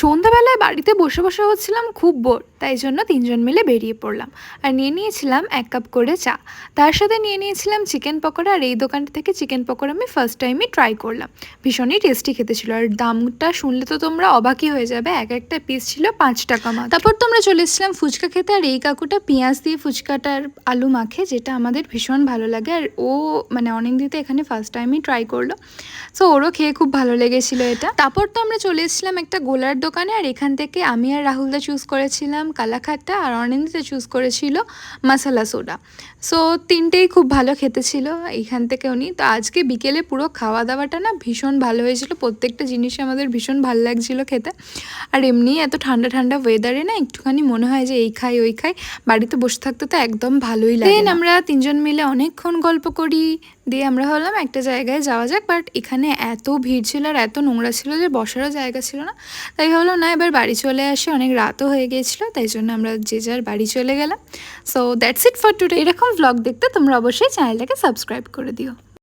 সন্ধ্যাবেলায় বাড়িতে বসে বসে হচ্ছিলাম খুব বোর, তাই জন্য তিনজন মিলে বেরিয়ে পড়লাম। আর নিয়ে নিয়েছিলাম 1 কাপ করে চা, তার সাথে নিয়ে নিয়েছিলাম চিকেন পকোড়া। আর এই দোকানটা থেকে চিকেন পকোড়া আমি ফার্স্ট টাইমই ট্রাই করলাম। ভীষণই টেস্টি খেতে ছিল, আর দামটা শুনলে তো তোমরা অবাকই হয়ে যাবে। একটা পিস ছিল 5 টাকা মাত্র। তারপর তো আমরা চলে এসেছিলাম ফুচকা খেতে, আর এই কাকুটা পেঁয়াজ দিয়ে ফুচকাটার আলু মাখে, যেটা আমাদের ভীষণ ভালো লাগে। আর ও মানে অনেক দিতে এখানে ফার্স্ট টাইমই ট্রাই করলো, সো ওরও খেয়ে খুব ভালো লেগেছিল এটা। তারপর তো আমরা চলে এসেছিলাম একটা গোলার দোকানে, আর এখান থেকে আমি আর রাহুলদা চুজ করেছিলাম কালাখাট্টা, আর অনিন্দিতা চুজ করেছিল মশলা সোডা। সো তিনটেই খুব ভালো খেতে ছিল এইখান থেকে উনি। তো আজকে বিকেলে পুরো খাওয়া দাওয়াটা না ভীষণ ভালো হয়েছিল, প্রত্যেকটা জিনিসই আমাদের ভীষণ ভালো লাগছিল খেতে। আর এমনি এত ঠান্ডা ঠান্ডা ওয়েদারে না একটুখানি মনে হয় যে এই খাই ওই খাই, বাড়িতে বসে থাকতে তো একদম ভালোই লাগে। দেন আমরা তিনজন মিলে অনেকক্ষণ গল্প করি, দিয়ে আমরা ভাবলাম একটা জায়গায় যাওয়া যাক। বাট এখানে এত ভিড় ছিল আর এত নোংরা ছিল যে বসারও জায়গা ছিল না, তাই ভাবলাম না এবার বাড়ি চলে আসি, অনেক রাতও হয়ে গিয়েছিলো, তাই জন্য আমরা যে যার বাড়ি চলে গেলাম। So that's it for today. এরকম ভ্লগ দেখতে তোমরা অবশ্যই চ্যানেলটাকে সাবস্ক্রাইব করে দিও।